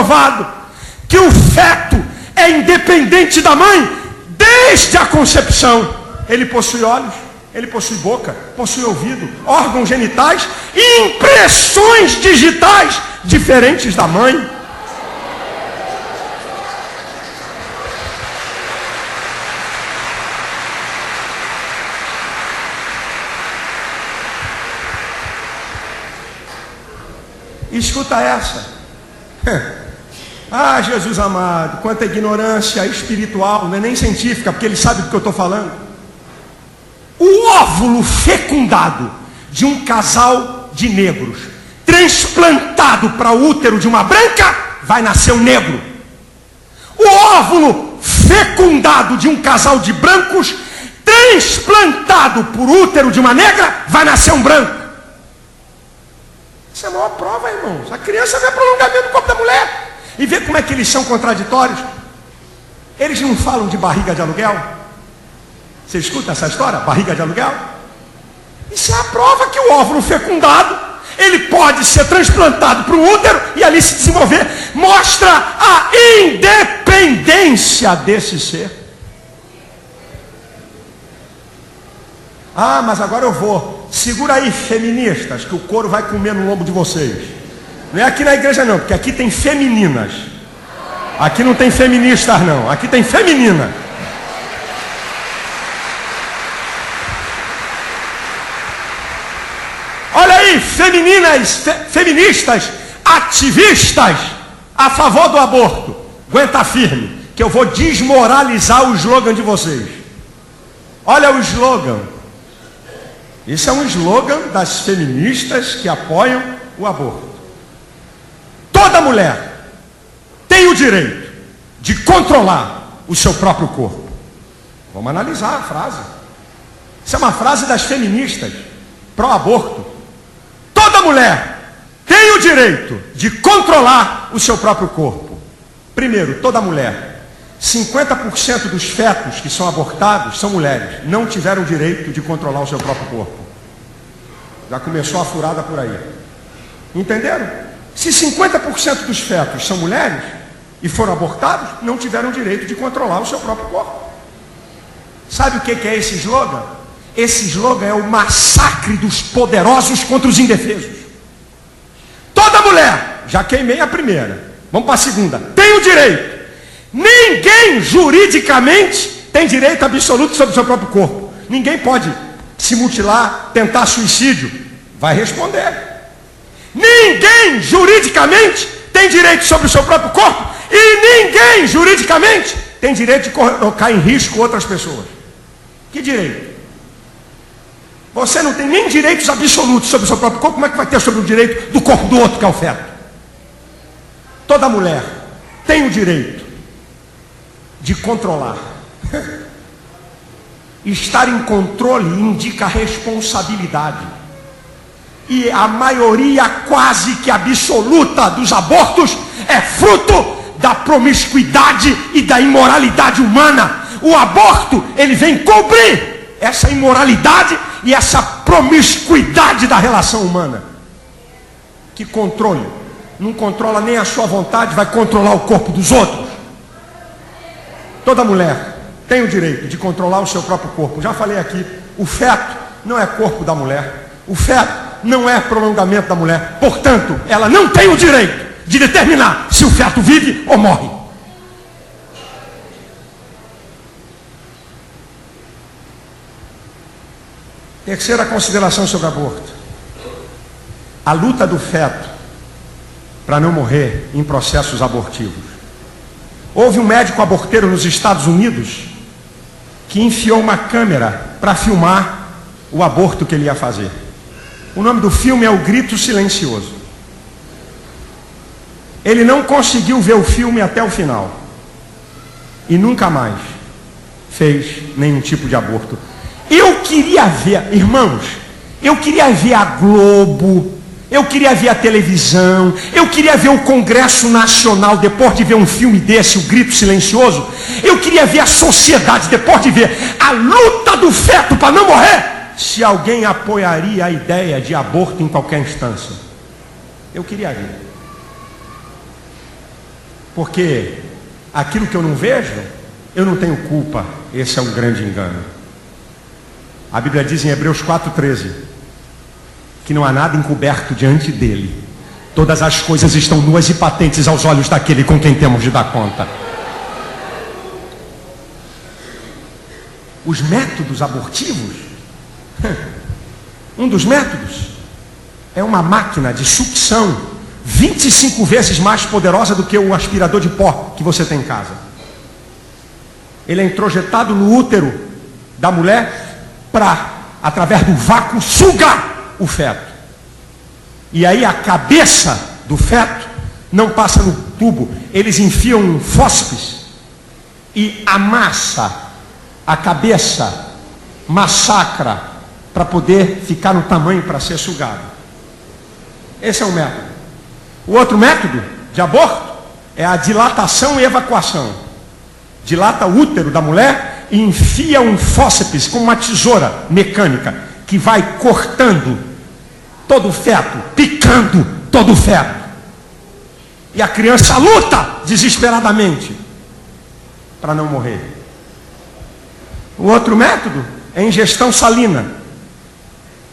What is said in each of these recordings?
comprovado que o feto é independente da mãe desde a concepção. Ele possui olhos, ele possui boca, possui ouvido, órgãos genitais e impressões digitais diferentes da mãe. Escuta essa. Ah, Jesus amado, quanta ignorância espiritual, não é nem científica, porque ele sabe do que eu estou falando. O óvulo fecundado de um casal de negros, transplantado para o útero de uma branca, vai nascer um negro. O óvulo fecundado de um casal de brancos, transplantado por útero de uma negra, vai nascer um branco. Isso é a maior prova, irmãos. A criança vê prolongamento do corpo da mulher. E vê como é que eles são contraditórios. Eles não falam de barriga de aluguel. Você escuta essa história? Barriga de aluguel? Isso é a prova que o óvulo fecundado, ele pode ser transplantado para o útero e ali se desenvolver. Mostra a independência desse ser. Ah, mas agora eu vou. Segura aí, feministas, que o couro vai comer no lombo de vocês. Não é aqui na igreja não, porque aqui tem femininas. Aqui não tem feministas não, aqui tem feminina. Olha aí, feministas, ativistas a favor do aborto. Aguenta firme, que eu vou desmoralizar o slogan de vocês. Olha o slogan. Esse é um slogan das feministas que apoiam o aborto. Toda mulher tem o direito de controlar o seu próprio corpo. Vamos analisar a frase. Isso é uma frase das feministas pró-aborto. Toda mulher tem o direito de controlar o seu próprio corpo. Primeiro, toda mulher. 50% dos fetos que são abortados são mulheres. Não tiveram o direito de controlar o seu próprio corpo. Já começou a furada por aí. Entenderam? Se 50% dos fetos são mulheres e foram abortados, não tiveram o direito de controlar o seu próprio corpo. Sabe o que é esse slogan? Esse slogan é o massacre dos poderosos contra os indefesos. Toda mulher, já queimei a primeira, vamos para a segunda, tem o direito. Ninguém juridicamente tem direito absoluto sobre o seu próprio corpo. Ninguém pode se mutilar, tentar suicídio. Vai responder. Ninguém juridicamente tem direito sobre o seu próprio corpo. E ninguém juridicamente tem direito de colocar em risco outras pessoas. Que direito? Você não tem nem direitos absolutos sobre o seu próprio corpo. Como é que vai ter sobre o direito do corpo do outro, que é o feto? Toda mulher tem o direito de controlar. Estar em controle indica responsabilidade. E a maioria quase que absoluta dos abortos é fruto da promiscuidade e da imoralidade humana. O aborto, ele vem cobrir essa imoralidade e essa promiscuidade da relação humana. Que controle? Não controla nem a sua vontade, vai controlar o corpo dos outros. Toda mulher tem o direito de controlar o seu próprio corpo. Já falei aqui, o feto não é corpo da mulher. O feto não é prolongamento da mulher. Portanto, ela não tem o direito de determinar se o feto vive ou morre. Terceira consideração sobre aborto. A luta do feto para não morrer em processos abortivos. Houve um médico aborteiro nos Estados Unidos que enfiou uma câmera para filmar o aborto que ele ia fazer. O nome do filme é O Grito Silencioso. Ele não conseguiu ver o filme até o final. E nunca mais fez nenhum tipo de aborto. Eu queria ver, irmãos, eu queria ver a Globo, eu queria ver a televisão, eu queria ver o Congresso Nacional depois de ver um filme desse, O Grito Silencioso. Eu queria ver a sociedade depois de ver a luta do feto para não morrer. Se alguém apoiaria a ideia de aborto em qualquer instância. Eu queria ver. Porque aquilo que eu não vejo, eu não tenho culpa. Esse é um grande engano. A Bíblia diz em Hebreus 4,13 que não há nada encoberto diante dele. Todas as coisas estão nuas e patentes aos olhos daquele com quem temos de dar conta. Os métodos abortivos, um dos métodos é uma máquina de sucção 25 vezes mais poderosa do que o aspirador de pó que você tem em casa. Ele é introjetado no útero da mulher para, através do vácuo, sugar o feto. E aí a cabeça do feto não passa no tubo. Eles enfiam um fósseis e amassa a cabeça, massacra para poder ficar no tamanho para ser sugado. Esse é um método. O outro método de aborto é a dilatação e evacuação. Dilata o útero da mulher e enfia um fósseis com uma tesoura mecânica que vai cortando todo o feto, picando todo o feto. E a criança luta desesperadamente para não morrer. O outro método é ingestão salina.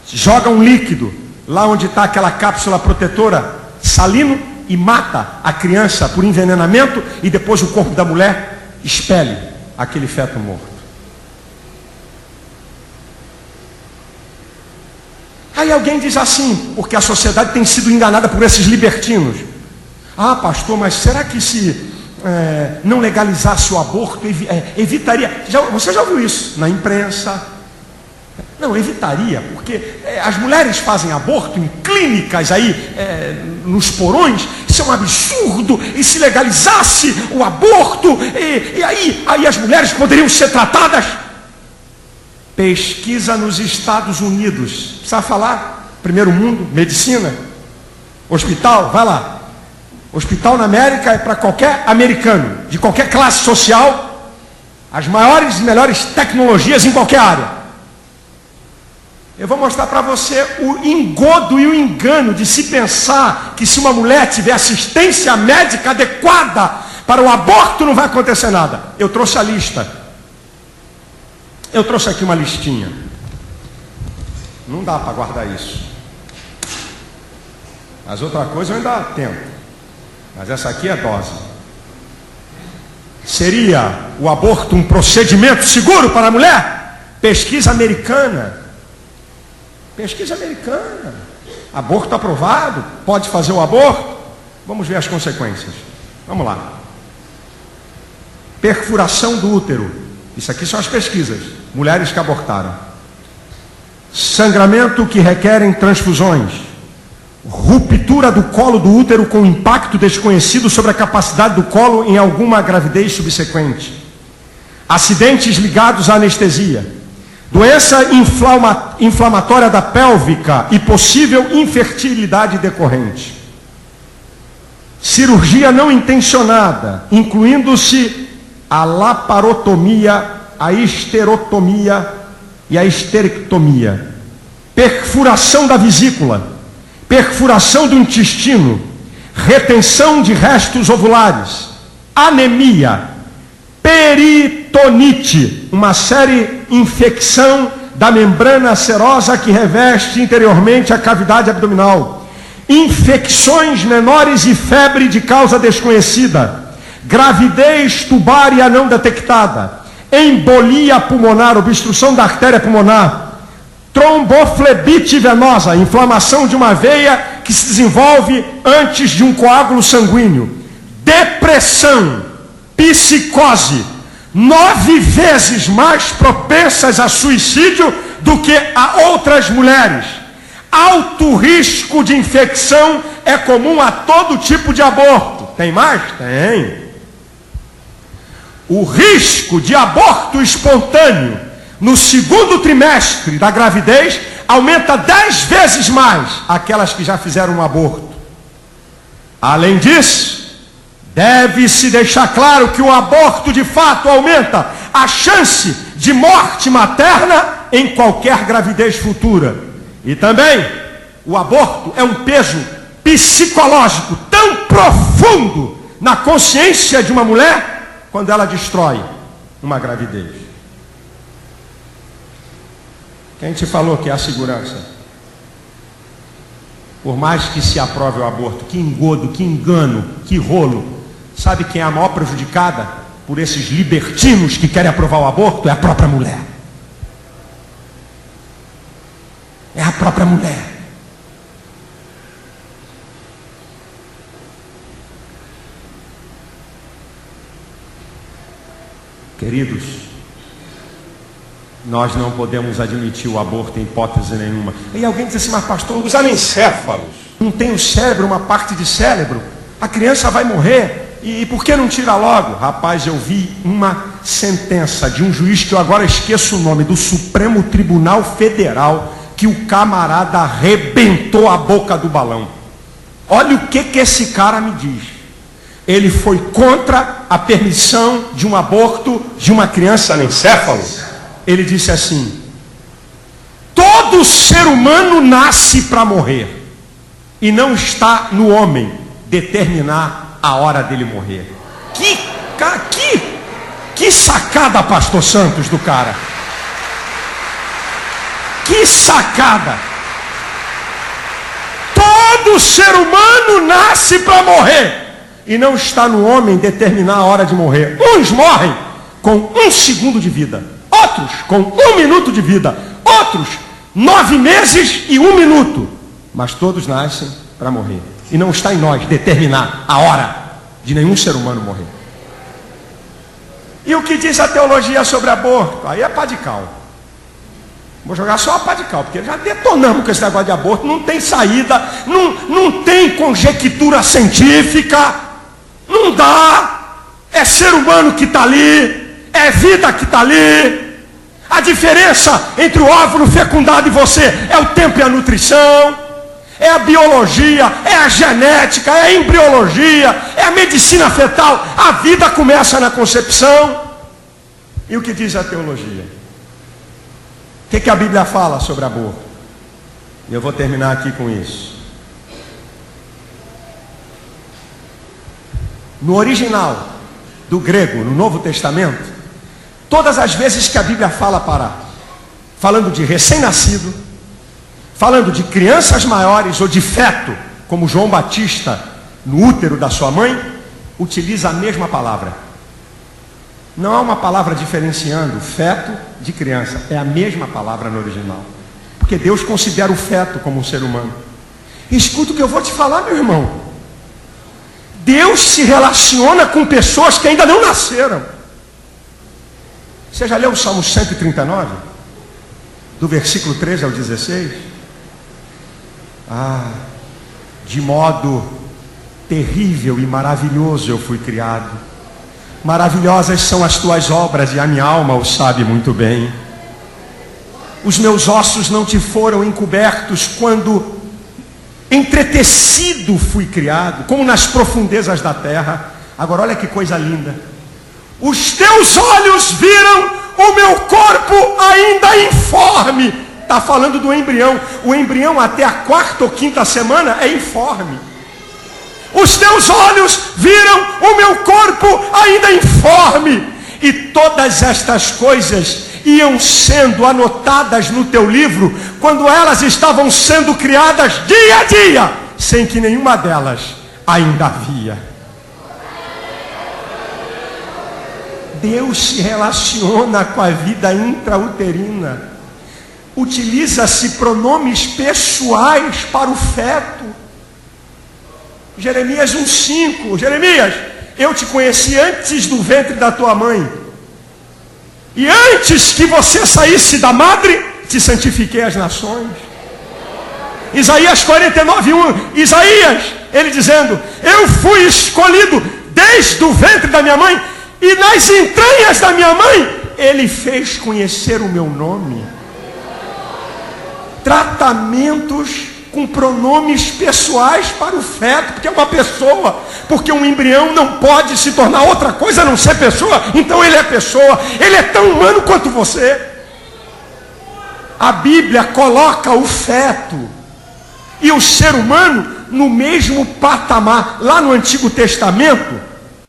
Joga um líquido lá onde está aquela cápsula protetora salino e mata a criança por envenenamento e depois o corpo da mulher expele aquele feto morto. Aí alguém diz assim, porque a sociedade tem sido enganada por esses libertinos. Ah, pastor, mas será que se não legalizasse o aborto, evitaria? Você já ouviu isso na imprensa? Não, evitaria, porque as mulheres fazem aborto em clínicas aí, nos porões. Isso é um absurdo. E se legalizasse o aborto, e aí as mulheres poderiam ser tratadas? Pesquisa nos Estados Unidos. Precisa falar? Primeiro mundo, medicina, hospital, vai lá. Hospital na América é para qualquer americano, de qualquer classe social, as maiores e melhores tecnologias em qualquer área. Eu vou mostrar para você o engodo e o engano de se pensar que se uma mulher tiver assistência médica adequada para o aborto não vai acontecer nada. Eu trouxe a lista. Eu trouxe aqui uma listinha. Não dá para guardar isso. As outras coisas eu ainda tento. Mas essa aqui é dose. Seria o aborto um procedimento seguro para a mulher? Pesquisa americana. Pesquisa americana. Aborto aprovado. Pode fazer o aborto? Vamos ver as consequências. Vamos lá. Perfuração do útero. Isso aqui são as pesquisas. Mulheres que abortaram. Sangramento que requerem transfusões. Ruptura do colo do útero com impacto desconhecido sobre a capacidade do colo em alguma gravidez subsequente. Acidentes ligados à anestesia. Doença inflamatória da pélvica e possível infertilidade decorrente. Cirurgia não intencionada, incluindo-se a laparotomia, a histerotomia e a histerectomia. Perfuração da vesícula. Perfuração do intestino, retenção de restos ovulares, anemia, peritonite, uma série infecção da membrana serosa que reveste interiormente a cavidade abdominal, infecções menores e febre de causa desconhecida, gravidez tubária não detectada, embolia pulmonar, obstrução da artéria pulmonar, tromboflebite venosa, inflamação de uma veia que se desenvolve antes de um coágulo sanguíneo, depressão, psicose, 9 vezes mais propensas a suicídio do que a outras mulheres. Alto risco de infecção é comum a todo tipo de aborto. Tem mais? Tem. O risco de aborto espontâneo no segundo trimestre da gravidez aumenta 10 vezes mais aquelas que já fizeram um aborto. Além disso, deve-se deixar claro que o aborto de fato aumenta a chance de morte materna em qualquer gravidez futura. E também, o aborto é um peso psicológico tão profundo na consciência de uma mulher quando ela destrói uma gravidez. Quem te falou que é a segurança? Por mais que se aprove o aborto, que engodo, que engano, que rolo. Sabe quem é a maior prejudicada por esses libertinos que querem aprovar o aborto? É a própria mulher. É a própria mulher. Queridos, nós não podemos admitir o aborto em hipótese nenhuma. E alguém diz assim, mas pastor, os anencéfalos não tem o cérebro, uma parte de cérebro, a criança vai morrer, e por que não tira logo? Rapaz, eu vi uma sentença de um juiz que eu agora esqueço o nome, do Supremo Tribunal Federal, que o camarada arrebentou a boca do balão. Olha o que esse cara me diz. Ele foi contra a permissão de um aborto de uma criança anencéfalo. Ele disse assim: todo ser humano nasce para morrer, e não está no homem determinar a hora dele morrer. Que sacada, pastor Santos, do cara. Que sacada. Todo ser humano nasce para morrer, e não está no homem determinar a hora de morrer. Uns morrem com 1 segundo de vida, outros com 1 minuto de vida, outros 9 meses e 1 minuto. Mas todos nascem para morrer. E não está em nós determinar a hora de nenhum ser humano morrer. E o que diz a teologia sobre aborto? Aí é pá de cal. Vou jogar só a pá de cal, porque já detonamos com esse negócio de aborto. Não tem saída, não tem conjectura científica. Não dá. É ser humano que está ali. É vida que está ali. A diferença entre o óvulo fecundado e você é o tempo e a nutrição, é a biologia, é a genética, é a embriologia, é a medicina fetal. A vida começa na concepção. E o que diz a teologia? O que a Bíblia fala sobre aborto? E eu vou terminar aqui com isso. No original do grego, no Novo Testamento, todas as vezes que a Bíblia fala falando de recém-nascido, falando de crianças maiores ou de feto, como João Batista no útero da sua mãe, utiliza a mesma palavra. Não há uma palavra diferenciando feto de criança. É a mesma palavra no original. Porque Deus considera o feto como um ser humano. Escuta o que eu vou te falar, meu irmão. Deus se relaciona com pessoas que ainda não nasceram. Você já leu o Salmo 139? Do versículo 13 ao 16? De modo terrível e maravilhoso eu fui criado. Maravilhosas são as tuas obras, e a minha alma o sabe muito bem. Os meus ossos não te foram encobertos quando entretecido fui criado, como nas profundezas da terra. Agora olha que coisa linda. Os teus olhos viram o meu corpo ainda informe. Está falando do embrião. O embrião até a 4ª ou 5ª semana é informe. Os teus olhos viram o meu corpo ainda informe. E todas estas coisas iam sendo anotadas no teu livro quando elas estavam sendo criadas dia a dia, sem que nenhuma delas ainda havia. Deus se relaciona com a vida intrauterina. Utiliza-se pronomes pessoais para o feto. Jeremias 1,5. Jeremias, eu te conheci antes do ventre da tua mãe. E antes que você saísse da madre, te santifiquei as nações. Isaías 49:1. Isaías, ele dizendo: eu fui escolhido desde o ventre da minha mãe, e nas entranhas da minha mãe, ele fez conhecer o meu nome. Tratamentos com pronomes pessoais para o feto, porque é uma pessoa, porque um embrião não pode se tornar outra coisa a não ser pessoa, então ele é pessoa, ele é tão humano quanto você. A Bíblia coloca o feto e o ser humano no mesmo patamar. Lá no Antigo Testamento,